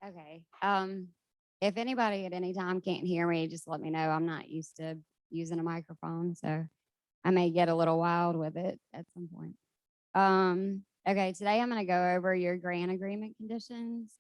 Okay. If anybody at any time can't hear me, just let me know. I'm not used to using a microphone, so I may get a little wild with it at some point. Okay, today I'm going to go over your grant agreement conditions.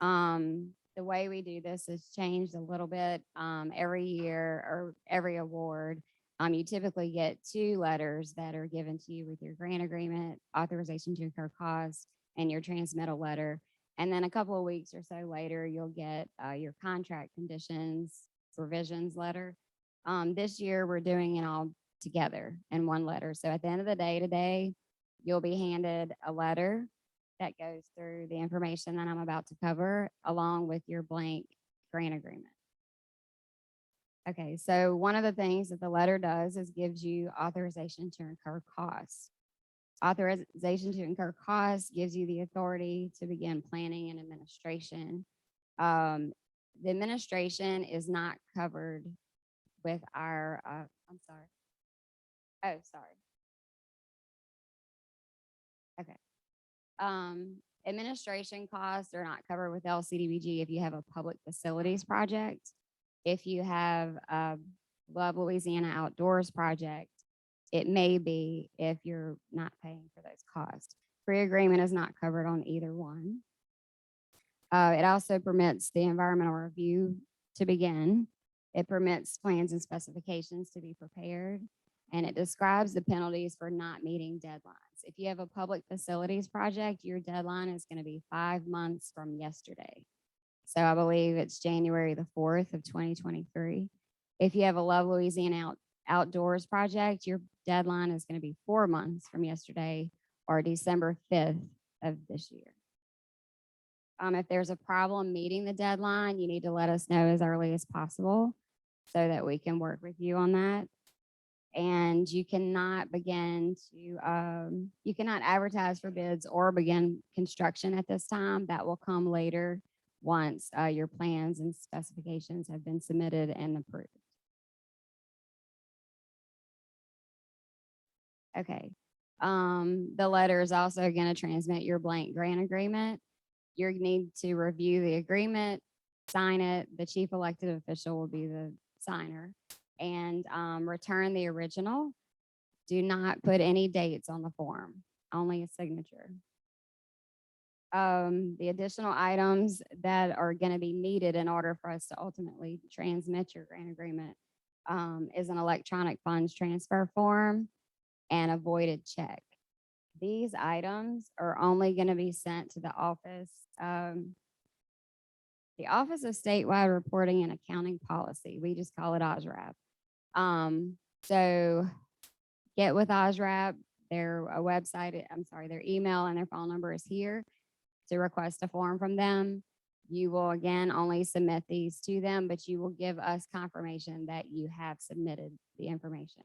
The way we do this has changed a little bit. Every year or every award, you typically get two letters that are given to you with your grant agreement, authorization to incur costs, and your transmittal letter. And then a couple of weeks or so later, you'll get your contract conditions provisions letter. This year, we're doing it all together in one letter. So at the end of the day today, you'll be handed a letter that goes through the information that I'm about to cover, along with your blank grant agreement. Okay, so one of the things that the letter does is gives you authorization to incur costs. Authorization to incur costs gives you the authority to begin planning and administration. Um, the administration is not covered with our, I'm sorry. Oh, sorry. Okay. Administration costs are not covered with LCDBG if you have a public facilities project. If you have a Love Louisiana Outdoors project, it may be if you're not paying for those costs. Pre-agreement is not covered on either one. It also permits the environmental review to begin. It permits plans and specifications to be prepared, and it describes the penalties for not meeting deadlines. If you have a public facilities project, your deadline is going to be 5 months from yesterday. So I believe it's January the 4th of 2023. If you have a Love Louisiana Outdoors project, your deadline is going to be 4 months from yesterday or December 5th of this year. If there's a problem meeting the deadline, you need to let us know as early as possible so that we can work with you on that. And you cannot you cannot advertise for bids or begin construction at this time. That will come later once your plans and specifications have been submitted and approved. Okay. The letter is also going to transmit your blank grant agreement. You need to review the agreement, sign it. The chief elected official will be the signer, and return the original. Do not put any dates on the form, only a signature. The additional items that are going to be needed in order for us to ultimately transmit your grant agreement is an electronic funds transfer form and a voided check. These items are only going to be sent to the Office of Statewide Reporting and Accounting Policy. We just call it OSRAP. So get with OSRAP. Their website, I'm sorry, their email and their phone number is here to request a form from them. You will again only submit these to them, but you will give us confirmation that you have submitted the information.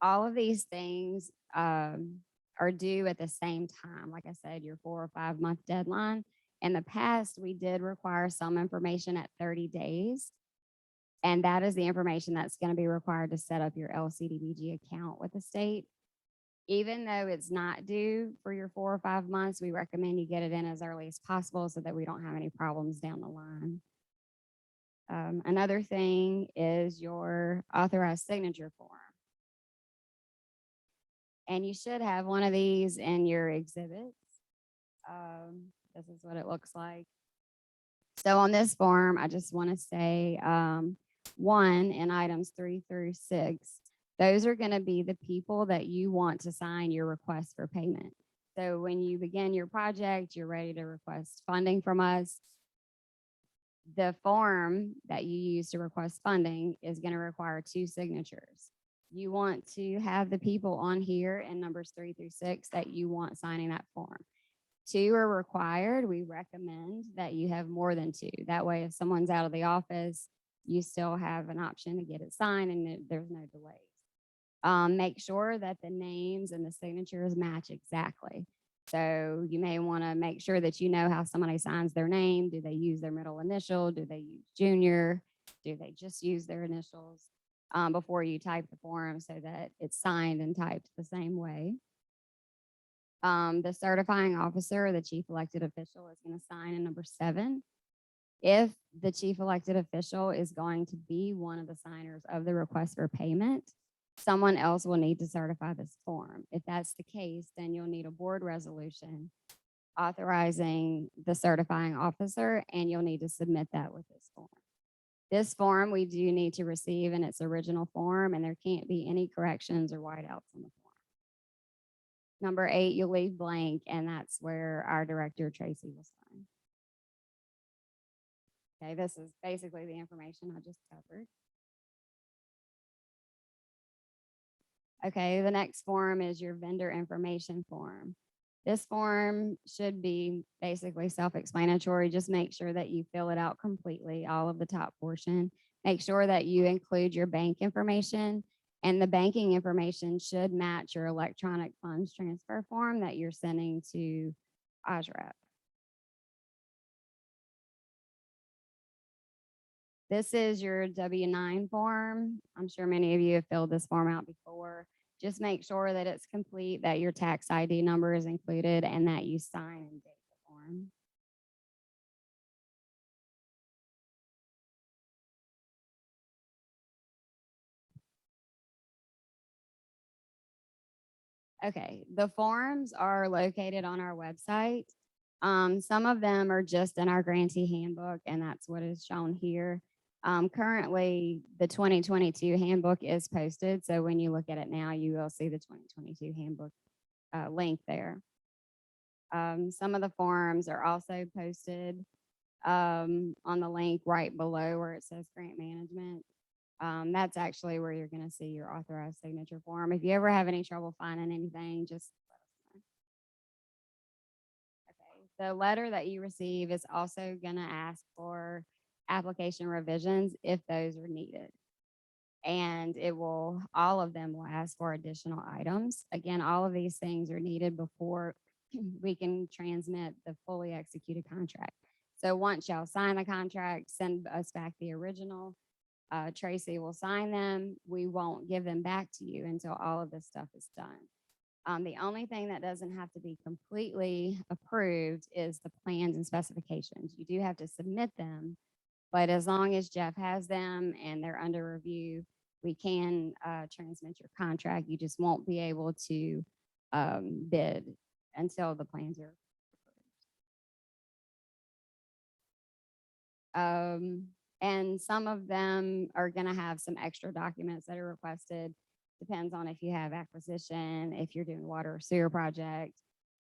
All of these things are due at the same time. Like I said, your 4 or 5 month deadline. In the past, we did require some information at 30 days. And that is the information that's going to be required to set up your LCDBG account with the state. Even though it's not due for your 4 or 5 months, we recommend you get it in as early as possible so that we don't have any problems down the line. Another thing is your authorized signature form. And you should have one of these in your exhibits. This is what it looks like. So on this form, I just want to say 1 in items 3 through 6, those are going to be the people that you want to sign your request for payment. So when you begin your project, you're ready to request funding from us. The form that you use to request funding is going to require 2 signatures. You want to have the people on here in numbers 3 through 6 that you want signing that form. 2 are required. We recommend that you have more than 2. That way, if someone's out of the office, you still have an option to get it signed and there's no delays. Make sure that the names and the signatures match exactly. So you may want to make sure that you know how somebody signs their name. Do they use their middle initial? Do they use junior? Do they just use their initials before you type the form so that it's signed and typed the same way? The certifying officer, the chief elected official, is going to sign in number 7. If the chief elected official is going to be one of the signers of the request for payment, someone else will need to certify this form. If that's the case, then you'll need a board resolution authorizing the certifying officer, and you'll need to submit that with this form. This form we do need to receive in its original form, and there can't be any corrections or whiteouts on the form. Number 8, you'll leave blank, and that's where our director, Tracy, will sign. Okay, this is basically the information I just covered. Okay, the next form is your vendor information form. This form should be basically self-explanatory. Just make sure that you fill it out completely, all of the top portion. Make sure that you include your bank information, and the banking information should match your electronic funds transfer form that you're sending to OSREP. This is your W-9 form. I'm sure many of you have filled this form out before. Just make sure that it's complete, that your tax ID number is included, and that you sign and date the form. Okay, the forms are located on our website. Some of them are just in our grantee handbook, and that's what is shown here. Currently, the 2022 handbook is posted, so when you look at it now, you will see the 2022 handbook link there. Some of the forms are also posted on the link right below where it says grant management. That's actually where you're going to see your authorized signature form. If you ever have any trouble finding anything, just let us know. Okay. The letter that you receive is also going to ask for application revisions if those are needed. And all of them will ask for additional items. Again, all of these things are needed before we can transmit the fully executed contract. So once y'all sign the contract, send us back the original. Tracy will sign them. We won't give them back to you until all of this stuff is done. The only thing that doesn't have to be completely approved is the plans and specifications. You do have to submit them, but as long as Jeff has them and they're under review, we can transmit your contract. You just won't be able to bid until the plans are approved. And some of them are going to have some extra documents that are requested. Depends on if you have acquisition, if you're doing water or sewer project,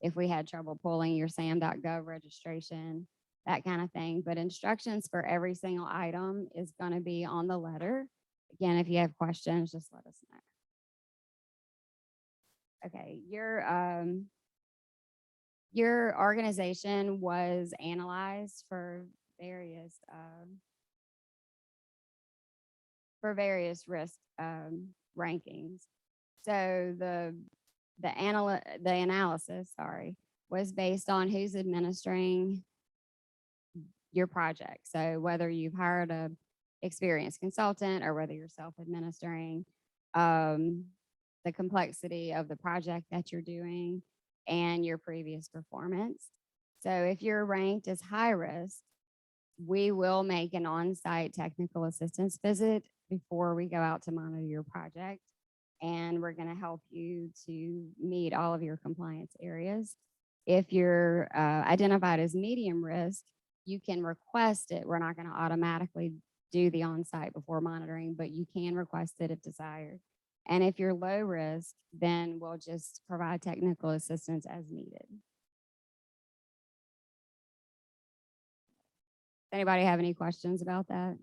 if we had trouble pulling your sam.gov registration, that kind of thing. But instructions for every single item is going to be on the letter. Again, if you have questions, just let us know. Okay, your organization was analyzed for various risk rankings. So the analysis, was based on who's administering your project. So whether you've hired a experienced consultant or whether you're self-administering, the complexity of the project that you're doing, and your previous performance. So if you're ranked as high risk, we will make an on-site technical assistance visit before we go out to monitor your project. And we're going to help you to meet all of your compliance areas. If you're identified as medium risk, you can request it. We're not going to automatically do the on-site before monitoring, but you can request it if desired. And if you're low risk, then we'll just provide technical assistance as needed. Anybody have any questions about that?